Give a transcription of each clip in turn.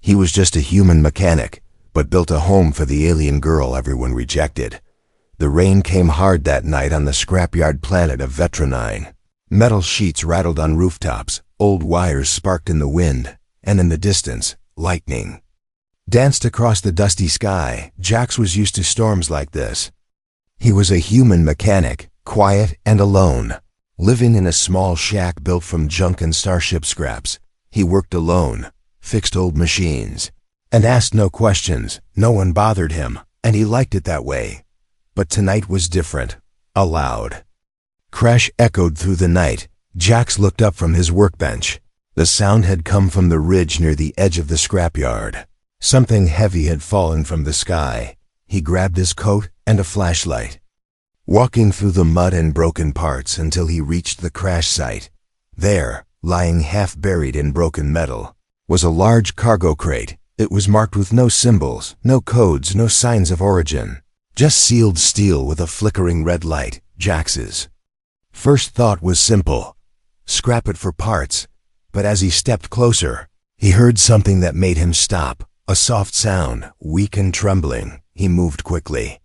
He was just a human mechanic, but built a home for the alien girl everyone rejected. The rain came hard that night on the scrapyard planet of Vetronine. Metal sheets rattled on rooftops, old wires sparked in the wind, and in the distance, lightning danced across the dusty sky. Jax was used to storms like this. He was a human mechanic, quiet and alone, living in a small shack built from junk and starship scraps. He worked alone, fixed old machines, and asked no questions. No one bothered him, and he liked it that way. But tonight was different. A loud crash echoed through the night. Jax looked up from his workbench. The sound had come from the ridge near the edge of the scrapyard. Something heavy had fallen from the sky. He grabbed his coat and a flashlight, walking through the mud and broken parts until he reached the crash site. There, lying half buried in broken metal, was a large cargo crate. It was marked with no symbols, no codes, no signs of origin. Just sealed steel with a flickering red light. Jax's first thought was simple: scrap it for parts. But as he stepped closer, he heard something that made him stop. A soft sound, weak and trembling. He moved quickly,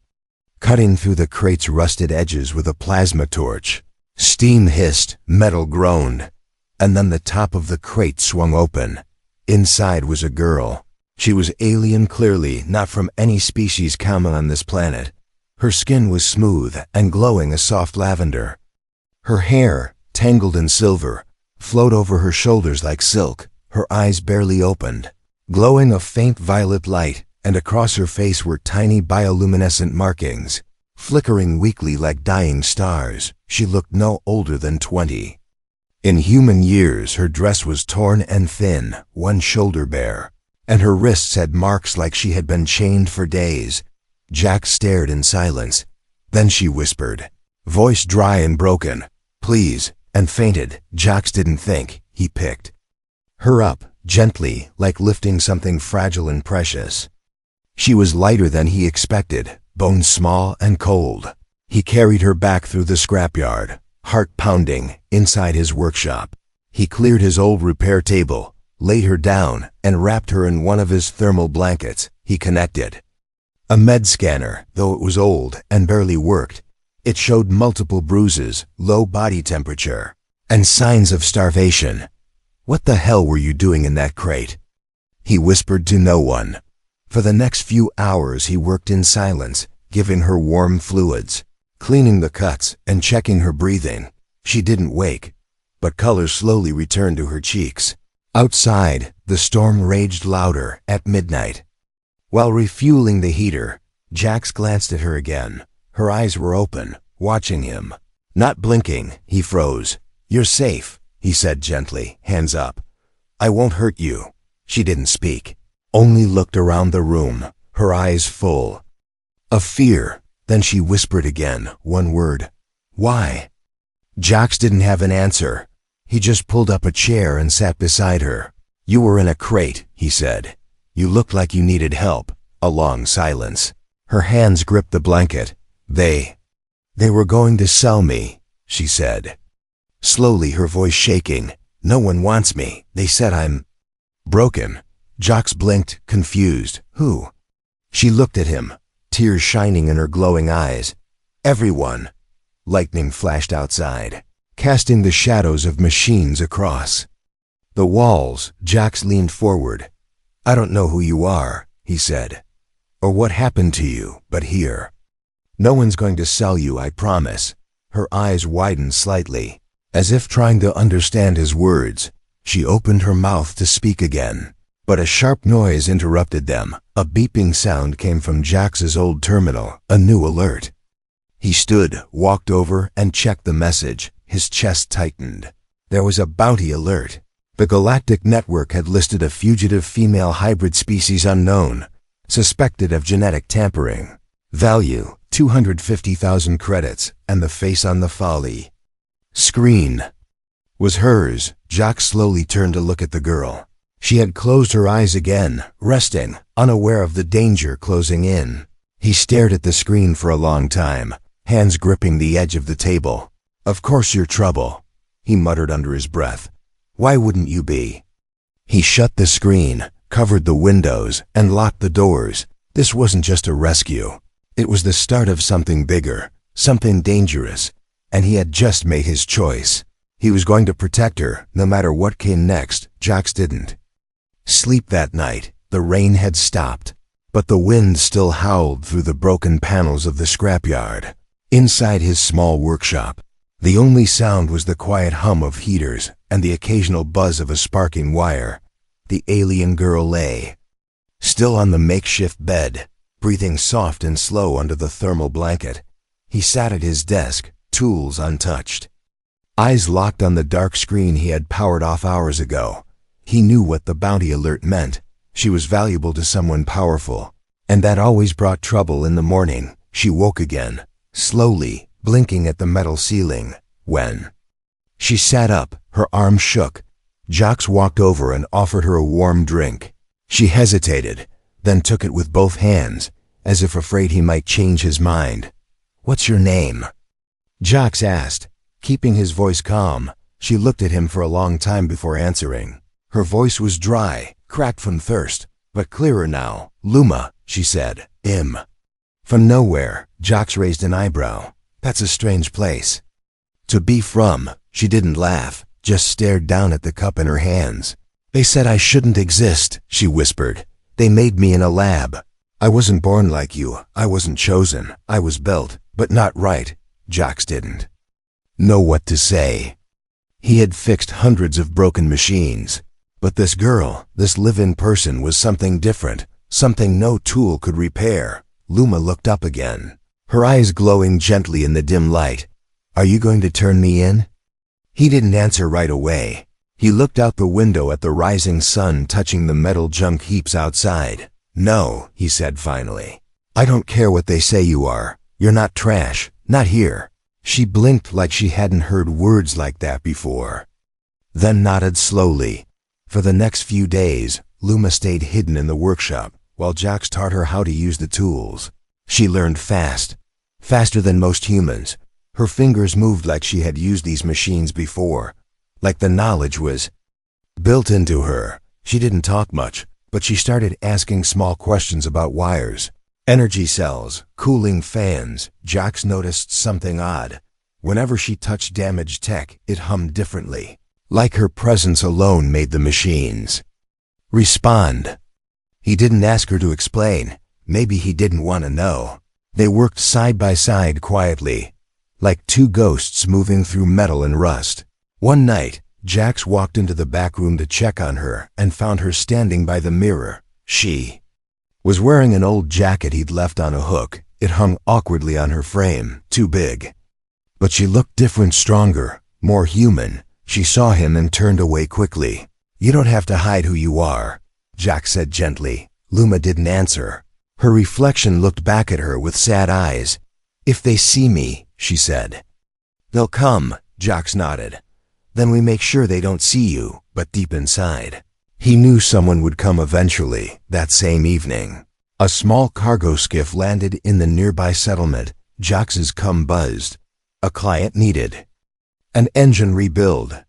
cutting through the crate's rusted edges with a plasma torch. Steam hissed, metal groaned, and then the top of the crate swung open. Inside was a girl. She was alien, clearly not from any species common on this planet. Her skin was smooth and glowing a soft lavender. Her hair, tangled in silver, flowed over her shoulders like silk. Her eyes barely opened, glowing a faint violet light, and across her face were tiny bioluminescent markings, flickering weakly like dying stars. She looked no older than 20. In human years, her dress was torn and thin, one shoulder bare, and her wrists had marks like she had been chained for days. Jax stared in silence. Then she whispered, voice dry and broken, "Please," and fainted. Jax didn't think. He picked her up, gently, like lifting something fragile and precious. She was lighter than he expected, bones small and cold. He carried her back through the scrapyard, heart pounding, inside his workshop. He cleared his old repair table, laid her down, and wrapped her in one of his thermal blankets. He connected a med scanner, though it was old and barely worked. It showed multiple bruises, low body temperature, and signs of starvation. "What the hell were you doing in that crate?" He whispered to no one. For the next few hours he worked in silence, giving her warm fluids, cleaning the cuts, and checking her breathing. She didn't wake, but color slowly returned to her cheeks. Outside, the storm raged louder. At midnight, while refueling the heater, Jax glanced at her again. Her eyes were open, watching him. Not blinking. He froze. "You're safe," he said gently, hands up. "I won't hurt you." She didn't speak, only looked around the room, her eyes full of fear. Then she whispered again, one word: "Why?" Jax didn't have an answer. He just pulled up a chair and sat beside her. "You were in a crate," he said. "You looked like you needed help." A long silence. Her hands gripped the blanket. They were going to sell me," she said, slowly, her voice shaking. "No one wants me. They said I'm broken." Jax blinked, confused. "Who?" She looked at him, tears shining in her glowing eyes. "Everyone." Lightning flashed outside, casting the shadows of machines across the walls. Jax leaned forward. "I don't know who you are," he said, "or what happened to you, but here. No one's going to sell you, I promise." Her eyes widened slightly, as if trying to understand his words. She opened her mouth to speak again, but a sharp noise interrupted them. A beeping sound came from Jax's old terminal, a new alert. He stood, walked over, and checked the message. His chest tightened. There was a bounty alert. The Galactic Network had listed a fugitive female hybrid species unknown, suspected of genetic tampering. Value, 250,000 credits, and the face on the folly screen was hers. Jax slowly turned to look at the girl. She had closed her eyes again, resting, unaware of the danger closing in. He stared at the screen for a long time, hands gripping the edge of the table. "Of course you're trouble," he muttered under his breath. "Why wouldn't you be?" He shut the screen, covered the windows, and locked the doors. This wasn't just a rescue. It was the start of something bigger, something dangerous, and he had just made his choice. He was going to protect her, no matter what came next. Jacques didn't sleep that night. The rain had stopped, but the wind still howled through the broken panels of the scrapyard. Inside his small workshop, the only sound was the quiet hum of heaters and the occasional buzz of a sparking wire. The alien girl lay still on the makeshift bed, breathing soft and slow under the thermal blanket. He sat at his desk, tools untouched, eyes locked on the dark screen he had powered off hours ago. He knew what the bounty alert meant. She was valuable to someone powerful, and that always brought trouble. In the morning, she woke again, slowly, blinking at the metal ceiling. When she sat up, her arm shook. Jacques walked over and offered her a warm drink. She hesitated, then took it with both hands, as if afraid he might change his mind. "What's your name?" Jacques asked, keeping his voice calm. She looked at him for a long time before answering. Her voice was dry, cracked from thirst, but clearer now. "Luma," she said. From nowhere, Jacques raised an eyebrow. "That's a strange place to be from." She didn't laugh, just stared down at the cup in her hands. "They said I shouldn't exist," she whispered. "They made me in a lab. I wasn't born like you. I wasn't chosen. I was built, but not right." Jacques didn't know what to say. He had fixed hundreds of broken machines, but this girl, this live-in person, was something different, something no tool could repair. Luma looked up again, her eyes glowing gently in the dim light. "Are you going to turn me in?" He didn't answer right away. He looked out the window at the rising sun touching the metal junk heaps outside. "No," he said finally. "I don't care what they say you are. You're not trash, not here." She blinked like she hadn't heard words like that before, then nodded slowly. For the next few days, Luma stayed hidden in the workshop, while Jacques taught her how to use the tools. She learned fast, faster than most humans. Her fingers moved like she had used these machines before, like the knowledge was built into her. She didn't talk much, but she started asking small questions about wires, energy cells, cooling fans. Jacques noticed something odd. Whenever she touched damaged tech, it hummed differently, like her presence alone made the machines respond. He didn't ask her to explain. Maybe he didn't want to know. They worked side by side quietly, like two ghosts moving through metal and rust. One night, Jacques walked into the back room to check on her and found her standing by the mirror. She was wearing an old jacket he'd left on a hook. It hung awkwardly on her frame, too big. But she looked different, stronger, more human. She saw him and turned away quickly. "You don't have to hide who you are," Jacques said gently. Luma didn't answer. Her reflection looked back at her with sad eyes. "If they see me," she said. "They'll come," Jacques nodded. "Then we make sure they don't see you." But deep inside, he knew someone would come eventually. That same evening, a small cargo skiff landed in the nearby settlement. Jacques's cum buzzed. A client needed an engine rebuild.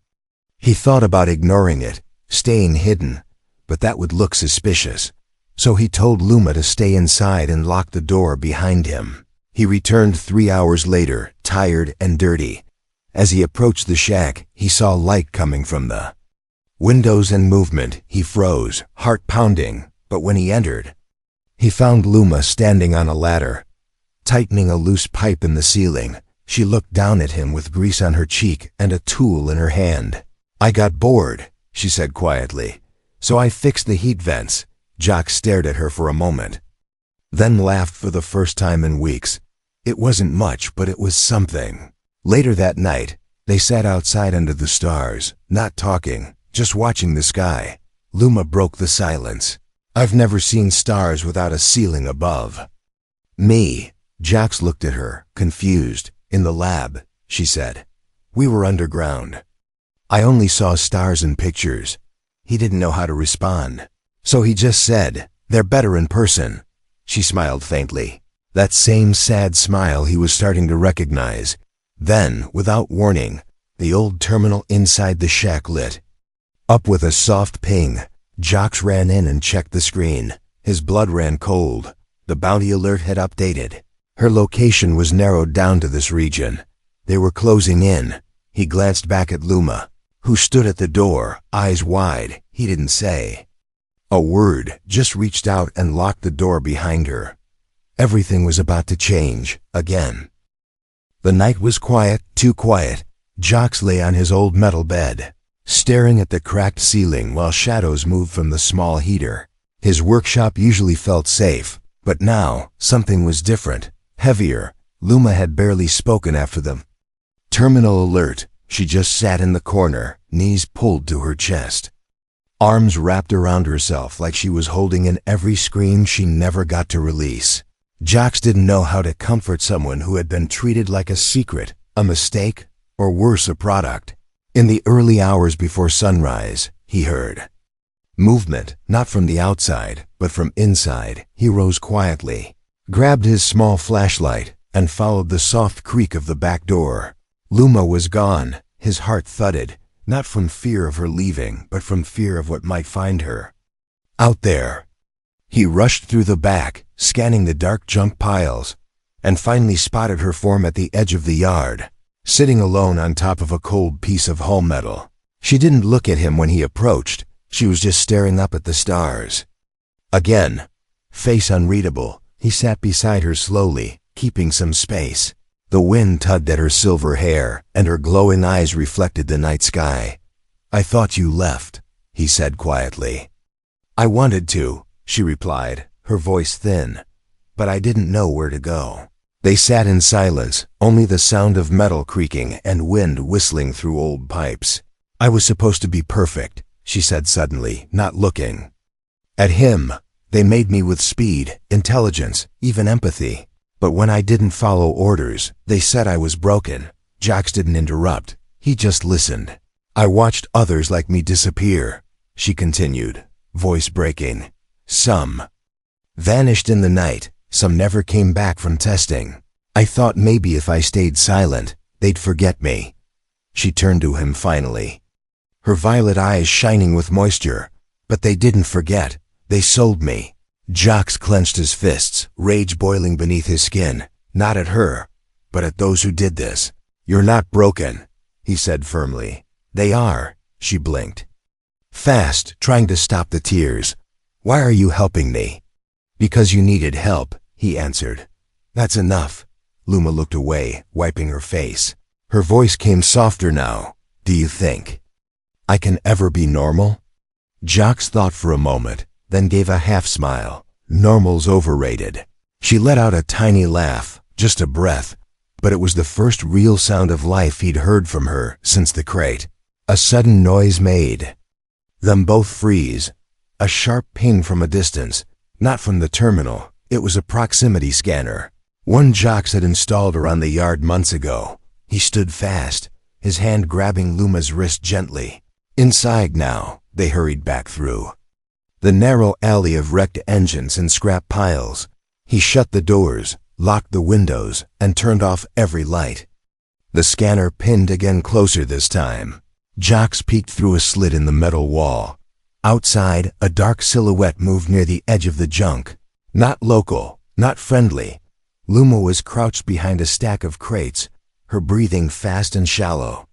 He thought about ignoring it, staying hidden, but that would look suspicious. So he told Luma to stay inside and lock the door behind him. He returned 3 hours later, tired and dirty. As he approached the shack, he saw light coming from the windows and movement. He froze, heart pounding, but when he entered, he found Luma standing on a ladder, tightening a loose pipe in the ceiling. She looked down at him with grease on her cheek and a tool in her hand. "I got bored," she said quietly, "so I fixed the heat vents." Jacques stared at her for a moment, then laughed for the first time in weeks. It wasn't much, but it was something. Later that night, they sat outside under the stars, not talking, just watching the sky. Luma broke the silence. "I've never seen stars without a ceiling above me." Jacques looked at her, confused. "In the lab," she said. "We were underground. I only saw stars in pictures." He didn't know how to respond, so he just said, "They're better in person." She smiled faintly, that same sad smile he was starting to recognize. Then, without warning, the old terminal inside the shack lit up with a soft ping. Jocks ran in and checked the screen. His blood ran cold. The bounty alert had updated. Her location was narrowed down to this region. They were closing in. He glanced back at Luma, who stood at the door, eyes wide. He didn't say a word, just reached out and locked the door behind her. Everything was about to change, again. The night was quiet, too quiet. Jocks lay on his old metal bed, staring at the cracked ceiling while shadows moved from the small heater. His workshop usually felt safe, but now something was different, heavier. Luma had barely spoken after them. Terminal alert. She just sat in the corner, knees pulled to her chest, arms wrapped around herself like she was holding in every scream she never got to release. Jocks didn't know how to comfort someone who had been treated like a secret, a mistake, or worse, a product. In the early hours before sunrise, he heard movement, not from the outside, but from inside. He rose quietly, grabbed his small flashlight, and followed the soft creak of the back door. Luma was gone. His heart thudded, not from fear of her leaving, but from fear of what might find her out there. He rushed through the back, scanning the dark junk piles, and finally spotted her form at the edge of the yard, sitting alone on top of a cold piece of hull metal. She didn't look at him when he approached. She was just staring up at the stars. Again, face unreadable, he sat beside her slowly, keeping some space. The wind tugged at her silver hair, and her glowing eyes reflected the night sky. "I thought you left," he said quietly. "I wanted to," she replied, her voice thin, "but I didn't know where to go." They sat in silence, only the sound of metal creaking and wind whistling through old pipes. "I was supposed to be perfect," she said suddenly, not looking at him. "They made me with speed, intelligence, even empathy. But when I didn't follow orders, they said I was broken." Jocks didn't interrupt. He just listened. "I watched others like me disappear," she continued, voice breaking. "Some vanished in the night. Some never came back from testing. I thought maybe if I stayed silent, they'd forget me." She turned to him finally, her violet eyes shining with moisture. "But they didn't forget. They sold me." Jocks clenched his fists, rage boiling beneath his skin, not at her, but at those who did this. "You're not broken," he said firmly. "They are." She blinked fast, trying to stop the tears. "Why are you helping me?" "Because you needed help," he answered. "That's enough." Luma looked away, wiping her face. Her voice came softer now. "Do you think I can ever be normal?" Jocks thought for a moment, then gave a half-smile. "Normal's overrated." She let out a tiny laugh, just a breath, but it was the first real sound of life he'd heard from her since the crate. A sudden noise made them both freeze, a sharp ping from a distance, not from the terminal. It was a proximity scanner, one Jocks had installed around the yard months ago. He stood fast, his hand grabbing Luma's wrist gently. Inside now, they hurried back through the narrow alley of wrecked engines and scrap piles. He shut the doors, locked the windows, and turned off every light. The scanner pinned again closer this time. Jocks peeked through a slit in the metal wall. Outside, a dark silhouette moved near the edge of the junk. Not local, not friendly. Luma was crouched behind a stack of crates, her breathing fast and shallow.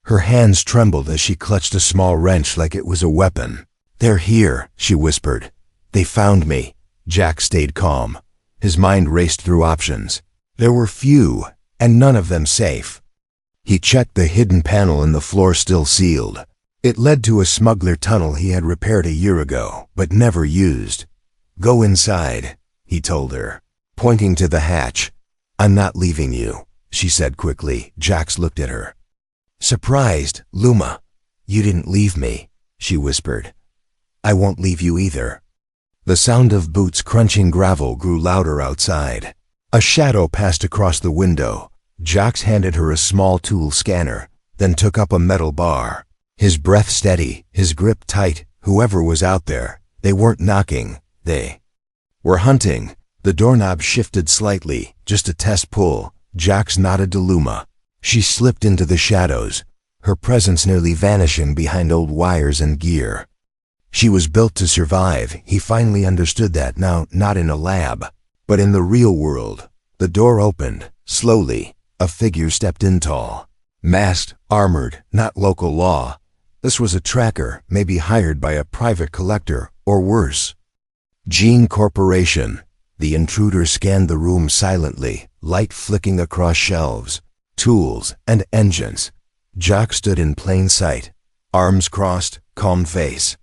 Her hands trembled as she clutched a small wrench like it was a weapon. "They're here," she whispered. "They found me." Jack stayed calm. His mind raced through options. There were few, and none of them safe. He checked the hidden panel in the floor still sealed. It led to a smuggler tunnel he had repaired a year ago, but never used. "Go inside," he told her, pointing to the hatch. "I'm not leaving you," she said quickly. Jocks looked at her, surprised. "Luma, you didn't leave me," she whispered. "I won't leave you either." The sound of boots crunching gravel grew louder outside. A shadow passed across the window. Jocks handed her a small tool scanner, then took up a metal bar. His breath steady, his grip tight. Whoever was out there, they weren't knocking, they were hunting. The doorknob shifted slightly, just a test pull. Jocks nodded to Luma. She slipped into the shadows, her presence nearly vanishing behind old wires and gear. She was built to survive. He finally understood that now, not in a lab, but in the real world. The door opened. Slowly, a figure stepped in tall. Masked, armored, not local law. This was a tracker, maybe hired by a private collector, or worse. Gene Corporation. The intruder scanned the room silently, light flicking across shelves, tools, and engines. Jock stood in plain sight, arms crossed, calm face.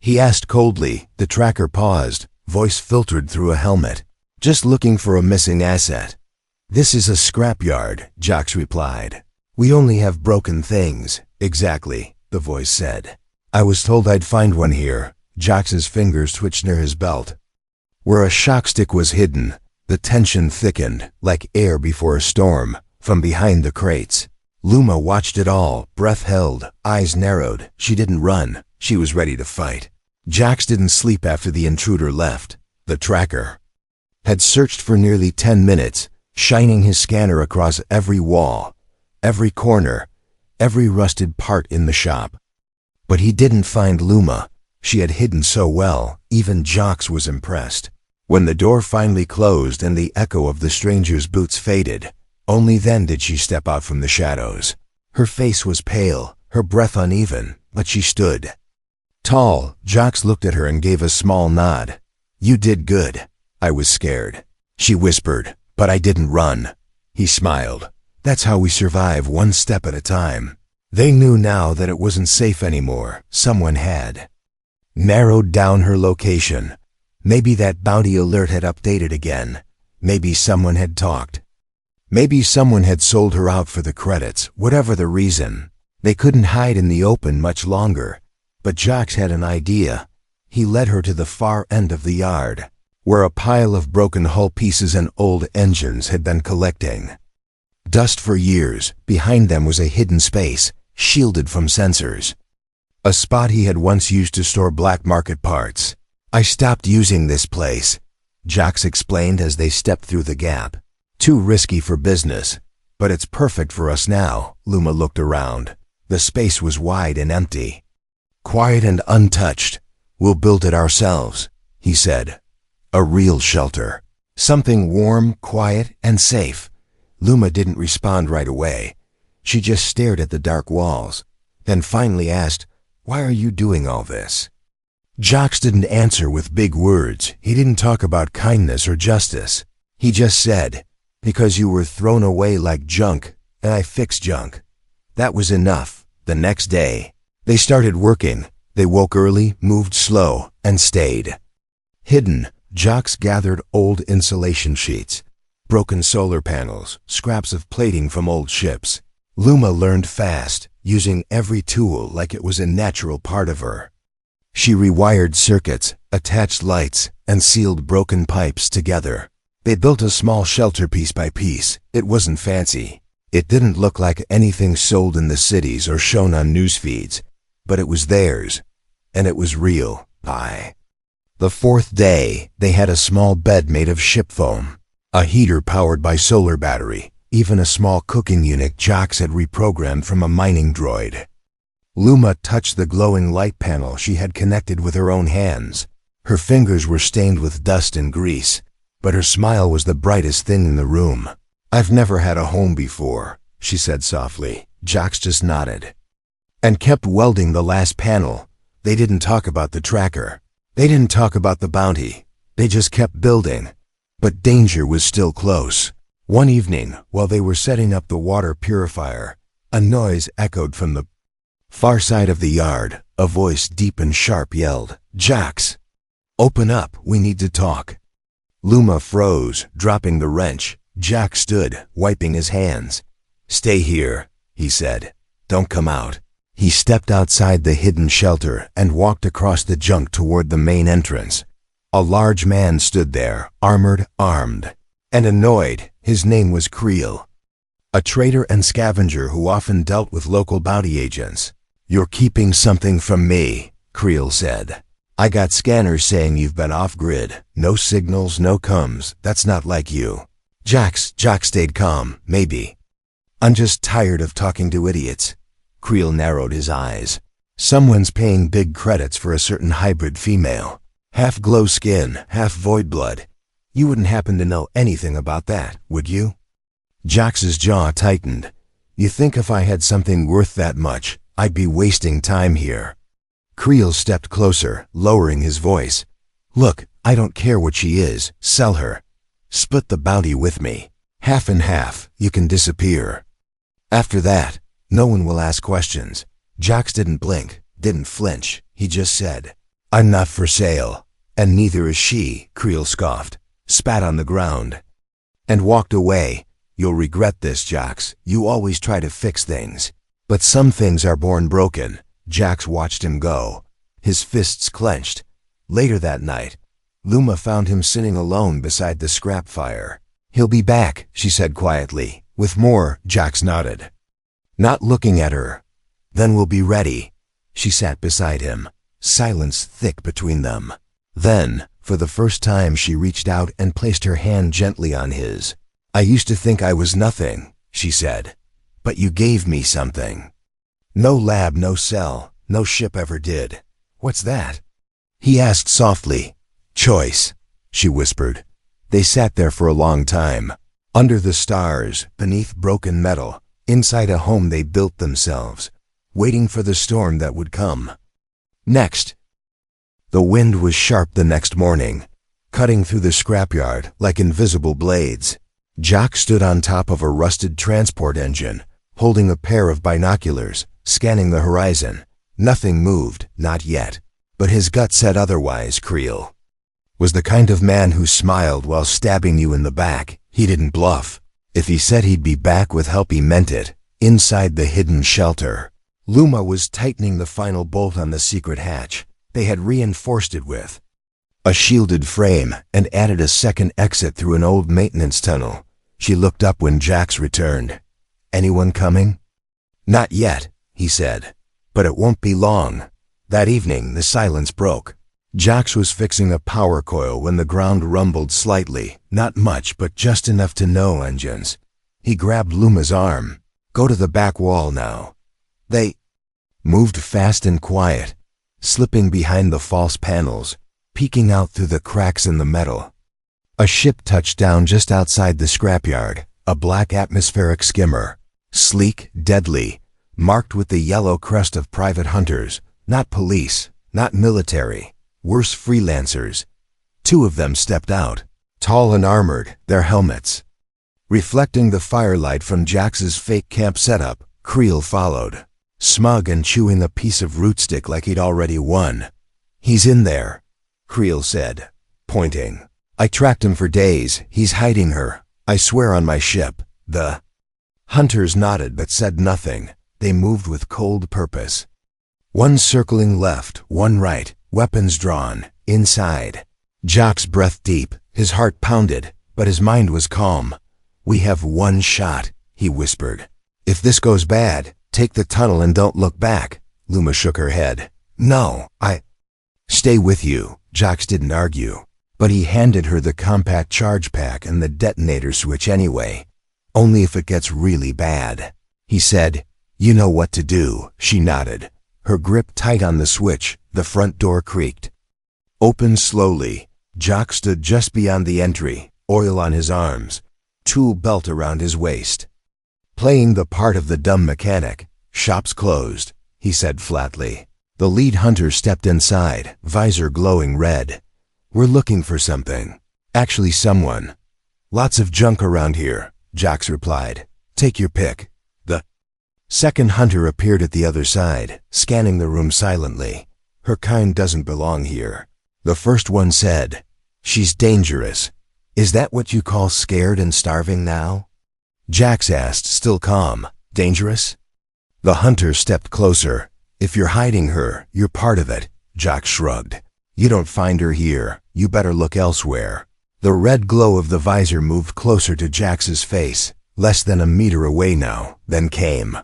He asked coldly. The tracker paused, voice filtered through a helmet. Just looking for a missing asset. This is a scrapyard, Jock replied. We only have broken things. Exactly, the voice said. I was told I'd find one here. Jock's fingers twitched near his belt. Where a shock stick was hidden, the tension thickened, like air before a storm, from behind the crates. Luma watched it all, breath held, eyes narrowed. She didn't run. She was ready to fight. Jock didn't sleep after the intruder left. The tracker had searched for nearly 10 minutes, shining his scanner across every wall, every corner, every rusted part in the shop. But he didn't find Luma. She had hidden so well, even Jock was impressed. When the door finally closed and the echo of the stranger's boots faded, only then did she step out from the shadows. Her face was pale, her breath uneven, but she stood tall. Jock looked at her and gave a small nod. You did good. I was scared, she whispered, but I didn't run. He smiled. That's how we survive, one step at a time. They knew now that it wasn't safe anymore. Someone had narrowed down her location. Maybe that bounty alert had updated again. Maybe someone had talked. Maybe someone had sold her out for the credits. Whatever the reason, they couldn't hide in the open much longer. But Jock had an idea. He led her to the far end of the yard, where a pile of broken hull pieces and old engines had been collecting dust for years. Behind them was a hidden space, shielded from sensors. A spot he had once used to store black market parts. I stopped using this place, Jock explained as they stepped through the gap. Too risky for business, but it's perfect for us now. Luma looked around. The space was wide and empty, quiet and untouched. We'll build it ourselves, he said. A real shelter. Something warm, quiet, and safe. Luma didn't respond right away. She just stared at the dark walls, then finally asked, Why are you doing all this? Jock didn't answer with big words. He didn't talk about kindness or justice. He just said, Because you were thrown away like junk, and I fixed junk. That was enough. The next day, they started working. They woke early, moved slow, and stayed hidden. Jock gathered old insulation sheets, broken solar panels, scraps of plating from old ships. Luma learned fast, using every tool like it was a natural part of her. She rewired circuits, attached lights, and sealed broken pipes together. They built a small shelter piece by piece. It wasn't fancy. It didn't look like anything sold in the cities or shown on news feeds, but it was theirs, and it was real. The fourth day, they had a small bed made of ship foam, a heater powered by solar battery, even a small cooking unit Jock had reprogrammed from a mining droid. Luma touched the glowing light panel she had connected with her own hands. Her fingers were stained with dust and grease, but her smile was the brightest thing in the room. I've never had a home before, she said softly. Jock just nodded and kept welding the last panel. They didn't talk about the tracker. They didn't talk about the bounty. They just kept building. But danger was still close. One evening, while they were setting up the water purifier, a noise echoed from the far side of the yard. A voice deep and sharp yelled, Jock, open up, we need to talk. Luma froze, dropping the wrench. Jock stood, wiping his hands. Stay here, he said. Don't come out. He stepped outside the hidden shelter and walked across the junk toward the main entrance. A large man stood there, armored, armed, and annoyed. His name was Creel, a trader and scavenger who often dealt with local bounty agents. You're keeping something from me, Creel said. I got scanners saying you've been off-grid. No signals, no comms. That's not like you. Jock stayed calm. Maybe. I'm just tired of talking to idiots. Creel narrowed his eyes. Someone's paying big credits for a certain hybrid female. Half glow skin, half void blood. You wouldn't happen to know anything about that, would you? Jax's jaw tightened. You think if I had something worth that much, I'd be wasting time here? Creel stepped closer, lowering his voice. Look, I don't care what she is, sell her. Split the bounty with me. Half and half, you can disappear. After that, no one will ask questions. Jax didn't blink, didn't flinch. He just said, I'm not for sale. And neither is she, Creel scoffed, spat on the ground, and walked away. You'll regret this, Jax. You always try to fix things. But some things are born broken. Jax watched him go, his fists clenched. Later that night, Luma found him sitting alone beside the scrap fire. He'll be back, she said quietly. With more, Jax nodded, not looking at her. Then we'll be ready. She sat beside him, silence thick between them. Then, for the first time, she reached out and placed her hand gently on his. I used to think I was nothing, she said, but you gave me something. No lab, no cell, no ship ever did. What's that? He asked softly. Choice, she whispered. They sat there for a long time, under the stars, beneath broken metal, inside a home they built themselves, waiting for the storm that would come. Next. The wind was sharp the next morning, cutting through the scrapyard like invisible blades. Jax stood on top of a rusted transport engine, holding a pair of binoculars, scanning the horizon. Nothing moved, not yet. But his gut said otherwise. Creel was the kind of man who smiled while stabbing you in the back. He didn't bluff. If he said he'd be back with help, he meant it. Inside the hidden shelter, Luma was tightening the final bolt on the secret hatch. They had reinforced it with a shielded frame and added a second exit through an old maintenance tunnel. She looked up when Jax returned. Anyone coming? Not yet, he said. But it won't be long. That evening, the silence broke. Jax was fixing a power coil when the ground rumbled slightly. Not much, but just enough to know engines. He grabbed Luma's arm. Go to the back wall now. They moved fast and quiet, slipping behind the false panels, peeking out through the cracks in the metal. A ship touched down just outside the scrapyard, a black atmospheric skimmer, sleek, deadly, marked with the yellow crest of private hunters, not police, not military, worse, freelancers. Two of them stepped out, tall and armored, their helmets reflecting the firelight from Jax's fake camp setup. Creel followed, smug and chewing a piece of rootstick like he'd already won. He's in there, Creel said, pointing. I tracked him for days. He's hiding her. I swear on my ship. The hunters nodded but said nothing. They moved with cold purpose. One circling left, one right, weapons drawn, inside. Jax breathed deep, his heart pounded, but his mind was calm. We have one shot, he whispered. If this goes bad, take the tunnel and don't look back. Luma shook her head. No, I stay with you. Jax didn't argue, but he handed her the compact charge pack and the detonator switch anyway. Only if it gets really bad, he said. You know what to do. She nodded, her grip tight on the switch. The front door creaked. Opened slowly. Jax stood just beyond the entry, oil on his arms, tool belt around his waist, playing the part of the dumb mechanic. Shop's closed, he said flatly. The lead hunter stepped inside, visor glowing red. We're looking for something. Actually, someone. Lots of junk around here, Jax replied. Take your pick. The second hunter appeared at the other side, scanning the room silently. Her kind doesn't belong here. The first one said, she's dangerous. Is that what you call scared and starving now? Jax asked, still calm. Dangerous? The hunter stepped closer. If you're hiding her, you're part of it. Jax shrugged. You don't find her here. You better look elsewhere. The red glow of the visor moved closer to Jax's face, less than a meter away now. Then came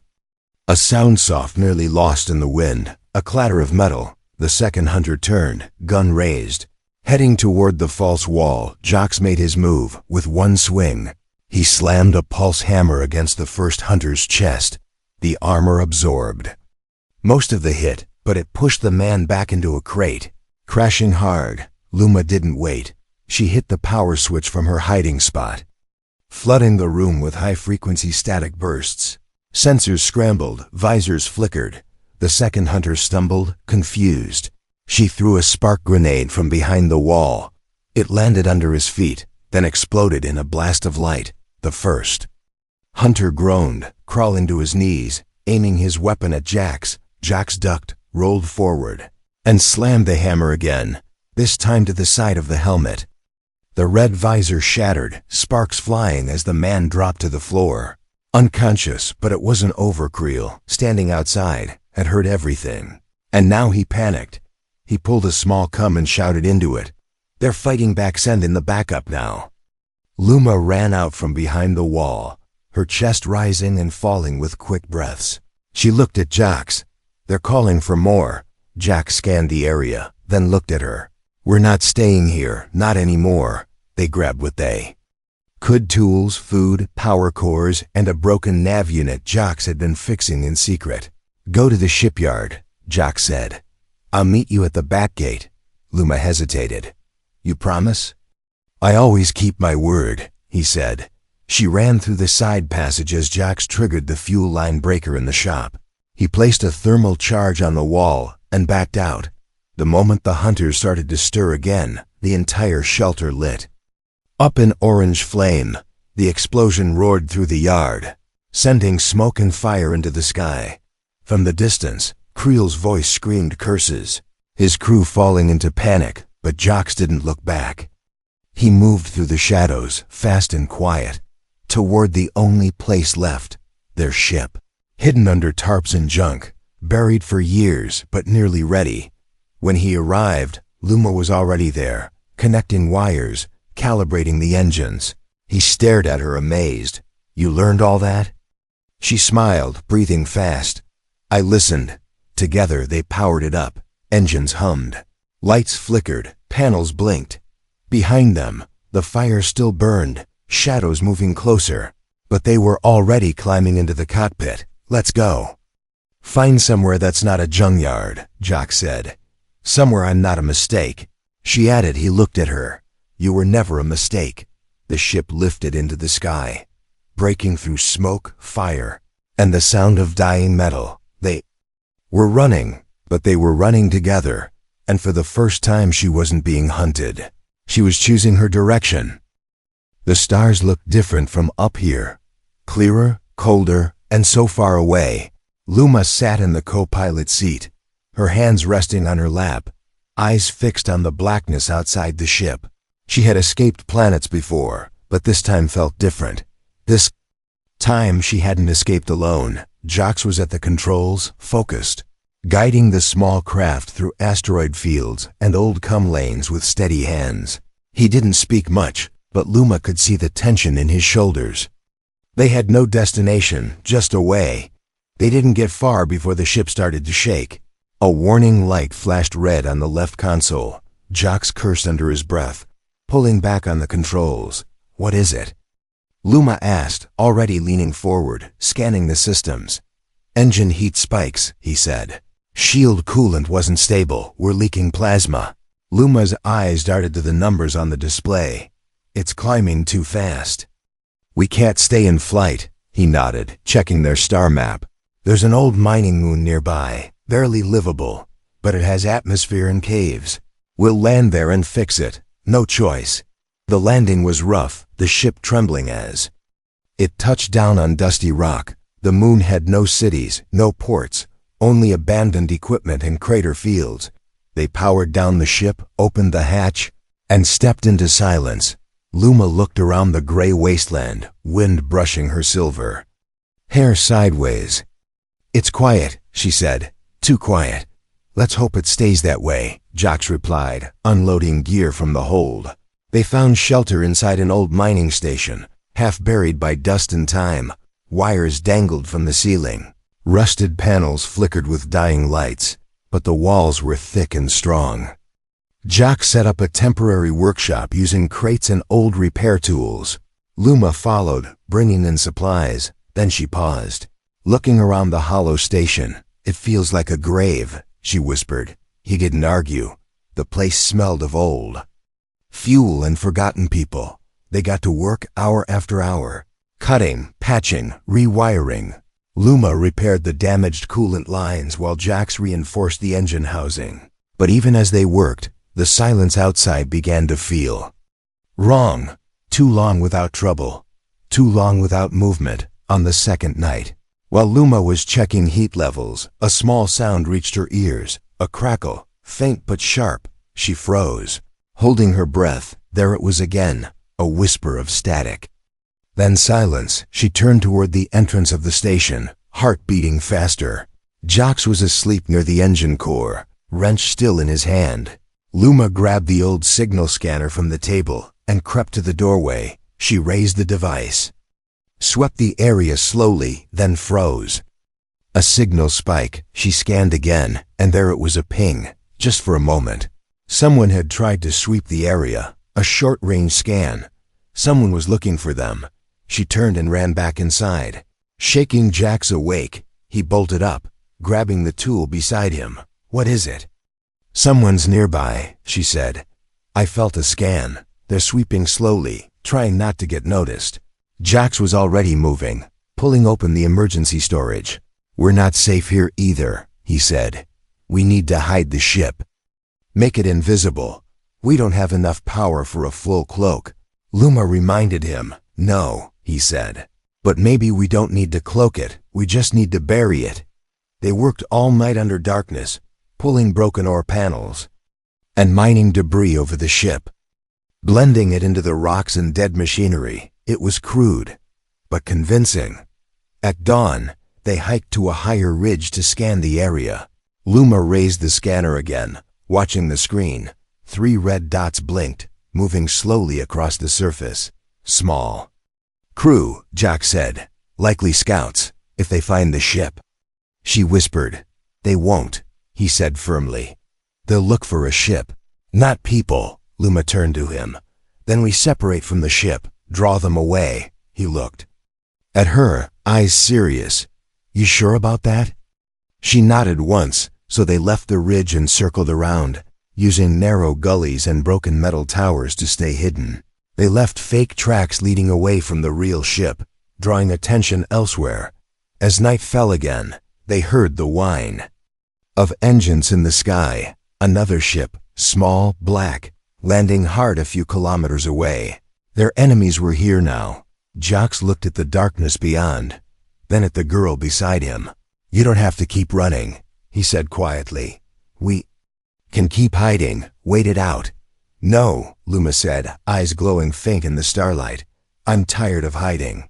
a sound soft, nearly lost in the wind, a clatter of metal. The second hunter turned, gun raised, heading toward the false wall. Jax made his move with one swing. He slammed a pulse hammer against the first hunter's chest. The armor absorbed most of the hit, but it pushed the man back into a crate. Crashing hard, Luma didn't wait. She hit the power switch from her hiding spot, flooding the room with high-frequency static bursts. Sensors scrambled, visors flickered. The second hunter stumbled, confused. She threw a spark grenade from behind the wall. It landed under his feet, then exploded in a blast of light. The first hunter groaned, crawling to his knees, aiming his weapon at Jax. Jax ducked, rolled forward, and slammed the hammer again, this time to the side of the helmet. The red visor shattered, sparks flying as the man dropped to the floor. Unconscious, but it wasn't over. Creel, standing outside, had heard everything. And now he panicked. He pulled a small cum and shouted into it. "They're fighting back, send in the backup now." Luma ran out from behind the wall, her chest rising and falling with quick breaths. She looked at Jax. "They're calling for more." Jax scanned the area, then looked at her. "We're not staying here, not anymore." They grabbed what they could: tools, food, power cores, and a broken nav unit Jax had been fixing in secret. "Go to the shipyard," Jax said. "I'll meet you at the back gate." Luma hesitated. "You promise?" "I always keep my word," he said. She ran through the side passage as Jax triggered the fuel line breaker in the shop. He placed a thermal charge on the wall and backed out. The moment the hunters started to stir again, the entire shelter lit up in orange flame. The explosion roared through the yard, sending smoke and fire into the sky. From the distance, Creel's voice screamed curses, his crew falling into panic, but Jax didn't look back. He moved through the shadows, fast and quiet, toward the only place left, their ship. Hidden under tarps and junk, buried for years but nearly ready. When he arrived, Luma was already there, connecting wires, calibrating the engines. He stared at her amazed. "You learned all that?" She smiled, breathing fast. "I listened." Together they powered it up. Engines hummed. Lights flickered, panels blinked. Behind them, the fire still burned, shadows moving closer. But they were already climbing into the cockpit. "Let's go." "Find somewhere that's not a junkyard," Jax said. "Somewhere I'm not a mistake." She added. He looked at her. "You were never a mistake." The ship lifted into the sky, breaking through smoke, fire, and the sound of dying metal. They were running, but they were running together, and for the first time she wasn't being hunted. She was choosing her direction. The stars looked different from up here, clearer, colder, and so far away. Luma sat in the co-pilot seat, her hands resting on her lap, eyes fixed on the blackness outside the ship. She had escaped planets before, but this time felt different. This time she hadn't escaped alone. Jax was at the controls, focused, guiding the small craft through asteroid fields and old cum lanes with steady hands. He didn't speak much, but Luma could see the tension in his shoulders. They had no destination, just a way. They didn't get far before the ship started to shake. A warning light flashed red on the left console. Jax cursed under his breath, pulling back on the controls. "What is it?" Luma asked, already leaning forward, scanning the systems. "Engine heat spikes," he said. "Shield coolant wasn't stable. We're leaking plasma." Luma's eyes darted to the numbers on the display. "It's climbing too fast." "We can't stay in flight," he nodded, checking their star map. "There's an old mining moon nearby, barely livable, but it has atmosphere and caves. We'll land there and fix it. No choice." The landing was rough, the ship trembling as it touched down on dusty rock. The moon had no cities, no ports, only abandoned equipment and crater fields. They powered down the ship, opened the hatch, and stepped into silence. Luma looked around the gray wasteland, wind brushing her silver hair sideways. "It's quiet," she said. "Too quiet." "Let's hope it stays that way," Jax replied, unloading gear from the hold. They found shelter inside an old mining station, half buried by dust and time. Wires dangled from the ceiling. Rusted panels flickered with dying lights, but the walls were thick and strong. Jax set up a temporary workshop using crates and old repair tools. Luma followed, bringing in supplies. Then she paused, looking around the hollow station. "It feels like a grave," she whispered. He didn't argue. The place smelled of old fuel and forgotten people. They got to work hour after hour, cutting, patching, rewiring. Luma repaired the damaged coolant lines while Jax reinforced the engine housing. But even as they worked, the silence outside began to feel wrong. Too long without trouble. Too long without movement. On the second night, while Luma was checking heat levels, a small sound reached her ears. A crackle, faint but sharp. She froze. Holding her breath, there it was again, a whisper of static. Then silence. She turned toward the entrance of the station, heart beating faster. Jax was asleep near the engine core, wrench still in his hand. Luma grabbed the old signal scanner from the table and crept to the doorway. She raised the device, swept the area slowly, then froze. A signal spike. She scanned again, and there it was, a ping, just for a moment. Someone had tried to sweep the area, a short-range scan. Someone was looking for them. She turned and ran back inside. Shaking Jax awake, he bolted up, grabbing the tool beside him. What is it? Someone's nearby, she said. I felt a scan. They're sweeping slowly, trying not to get noticed. Jax was already moving, pulling open the emergency storage. We're not safe here either, he said. We need to hide the ship. Make it invisible. We don't have enough power for a full cloak. Luma reminded him. No, he said. But maybe we don't need to cloak it. We just need to bury it. They worked all night under darkness, pulling broken ore panels and mining debris over the ship, blending it into the rocks and dead machinery. It was crude, but convincing. At dawn, they hiked to a higher ridge to scan the area. Luma raised the scanner again, watching the screen. 3 red dots blinked, moving slowly across the surface. Small. Crew, Jax said. Likely scouts, if they find the ship. She whispered. They won't, he said firmly. They'll look for a ship, not people. Luma turned to him. Then we separate from the ship, draw them away. He looked at her, eyes serious. You sure about that? She nodded once, so they left the ridge and circled around, using narrow gullies and broken metal towers to stay hidden. They left fake tracks leading away from the real ship, drawing attention elsewhere. As night fell again, they heard the whine of engines in the sky. Another ship, small, black, landing hard a few kilometers away. Their enemies were here now. Jax looked at the darkness beyond, then at the girl beside him. You don't have to keep running, he said quietly. We can keep hiding, wait it out. No, Luma said, eyes glowing faint in the starlight. I'm tired of hiding.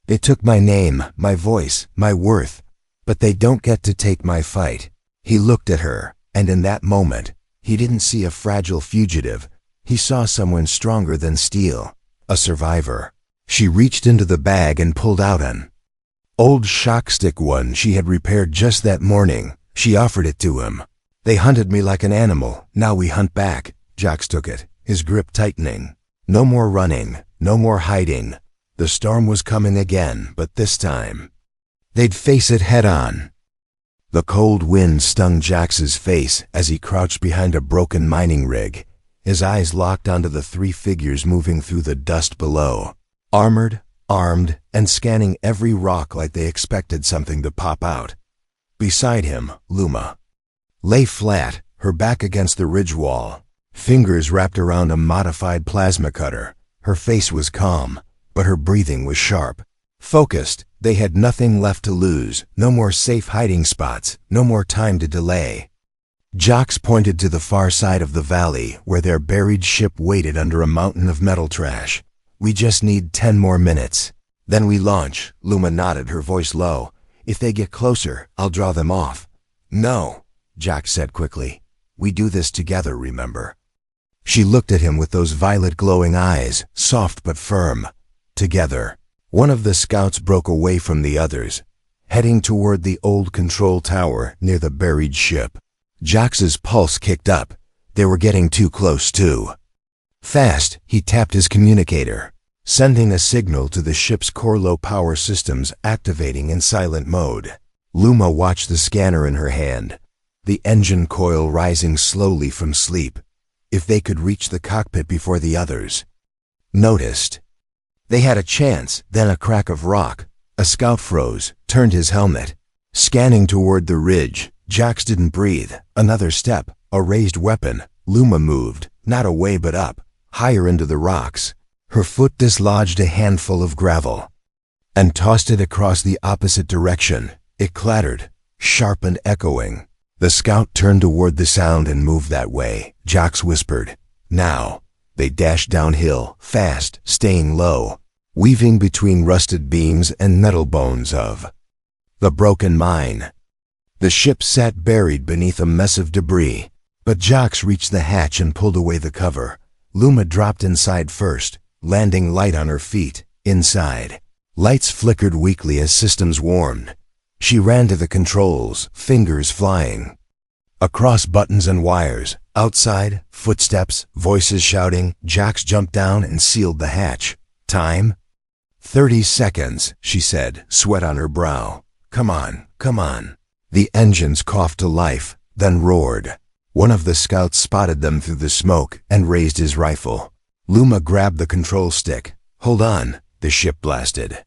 They took my name, my voice, my worth, but they don't get to take my fight. He looked at her, and in that moment, he didn't see a fragile fugitive. He saw someone stronger than steel, a survivor. She reached into the bag and pulled out an old shock stick, one she had repaired just that morning. She offered it to him. They hunted me like an animal, now we hunt back. Jax took it, his grip tightening. No more running, no more hiding. The storm was coming again, but this time, they'd face it head on. The cold wind stung Jax's face as he crouched behind a broken mining rig. His eyes locked onto the 3 figures moving through the dust below. Armored, armed, and scanning every rock like they expected something to pop out. Beside him, Luma lay flat, her back against the ridge wall, fingers wrapped around a modified plasma cutter. Her face was calm, but her breathing was sharp. Focused, they had nothing left to lose, no more safe hiding spots, no more time to delay. Jax pointed to the far side of the valley where their buried ship waited under a mountain of metal trash. We just need 10 more minutes. Then we launch. Luma nodded, her voice low. If they get closer, I'll draw them off. No, Jax said quickly. We do this together, remember? She looked at him with those violet glowing eyes, soft but firm. Together. One of the scouts broke away from the others, heading toward the old control tower near the buried ship. Jax's pulse kicked up. They were getting too close, too. Fast, he tapped his communicator, sending a signal to the ship's core low power systems activating in silent mode. Luma watched the scanner in her hand. the engine coil rising slowly from sleep. If they could reach the cockpit before the others noticed, they had a chance. Then a crack of rock. A scout froze, turned his helmet. Scanning toward the ridge, Jax didn't breathe. Another step, a raised weapon. Luma moved, not away but up, higher into the rocks. Her foot dislodged a handful of gravel and tossed it across the opposite direction. It clattered, sharp and echoing. The scout turned toward the sound and moved that way. Jax whispered, "Now." They dashed downhill, fast, staying low, weaving between rusted beams and metal bones of the broken mine. The ship sat buried beneath a mess of debris, but Jax reached the hatch and pulled away the cover. Luma dropped inside first, landing light on her feet. Inside, lights flickered weakly as systems warmed. She ran to the controls, fingers flying across buttons and wires. Outside, footsteps, voices shouting. Jax jumped down and sealed the hatch. Time? 30 seconds, she said, sweat on her brow. Come on, come on. The engines coughed to life, then roared. One of the scouts spotted them through the smoke and raised his rifle. Luma grabbed the control stick. Hold on, the ship blasted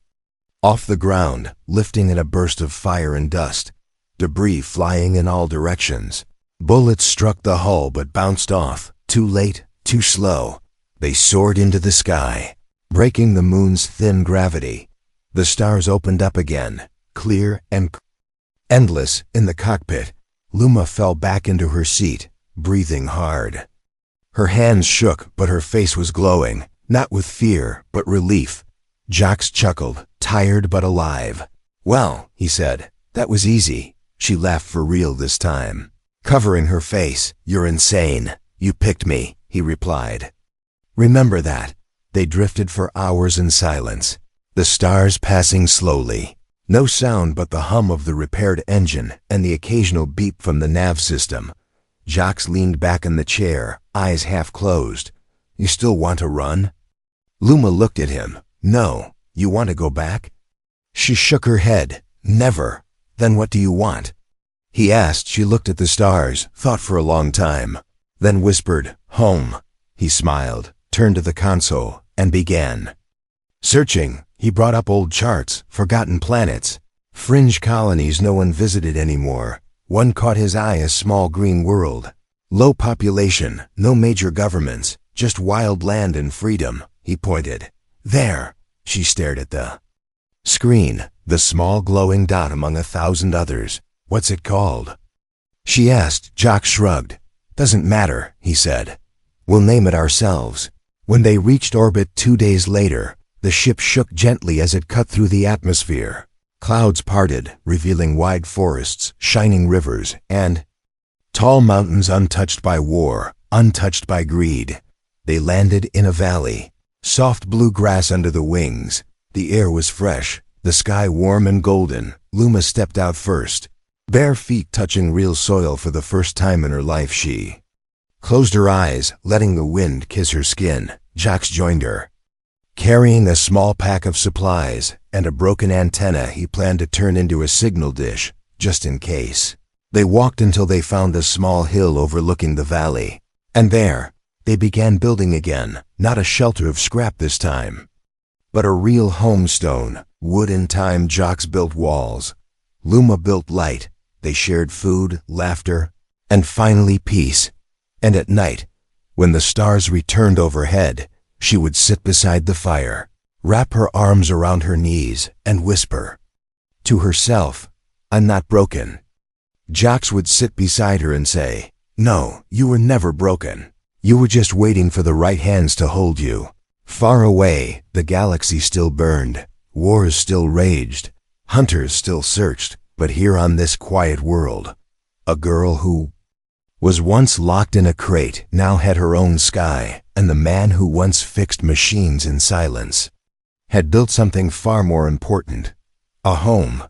off the ground, lifting in a burst of fire and dust, debris flying in all directions. Bullets struck the hull but bounced off. Too late, too slow. They soared into the sky, breaking the moon's thin gravity. The stars opened up again, clear and endless. In the cockpit, Luma fell back into her seat, breathing hard. Her hands shook, but her face was glowing, not with fear, but relief. Jax chuckled, tired but alive. "Well," he said, "that was easy." She laughed for real this time, covering her face. "You're insane. You picked me," he replied. "Remember that." They drifted for hours in silence, the stars passing slowly. No sound but the hum of the repaired engine and the occasional beep from the nav system. Jax leaned back in the chair, eyes half closed. "You still want to run?" Luma looked at him. "No. You want to go back?" She shook her head. "Never." "Then what do you want?" he asked. She looked at the stars, thought for a long time, then whispered, "Home." He smiled, turned to the console, and began searching. He brought up old charts, forgotten planets, fringe colonies no one visited anymore. One caught his eye, a small green world. Low population, no major governments, just wild land and freedom. He pointed. "There." She stared at the screen, the small glowing dot among 1,000 others. "What's it called?" she asked. Jax shrugged. "Doesn't matter," he said. "We'll name it ourselves." When they reached orbit 2 days later, the ship shook gently as it cut through the atmosphere. Clouds parted, revealing wide forests, shining rivers, and tall mountains untouched by war, untouched by greed. They landed in a valley. Soft blue grass under the wings. The air was fresh, the sky warm and golden. Luma stepped out first, bare feet touching real soil for the first time in her life. She closed her eyes, letting the wind kiss her skin. Jax joined her, carrying a small pack of supplies and a broken antenna he planned to turn into a signal dish, just in case. They walked until they found a small hill overlooking the valley, and there, they began building again. Not a shelter of scrap this time, but a real homestone. Wood in time. Jax built walls. Luma built light. They shared food, laughter, and finally peace. And at night, when the stars returned overhead, she would sit beside the fire, wrap her arms around her knees, and whisper to herself, "I'm not broken." Jax would sit beside her and say, "No, you were never broken. You were just waiting for the right hands to hold you." Far away, the galaxy still burned. Wars still raged. Hunters still searched. But here on this quiet world, a girl who was once locked in a crate now had her own sky, and the man who once fixed machines in silence had built something far more important, a home.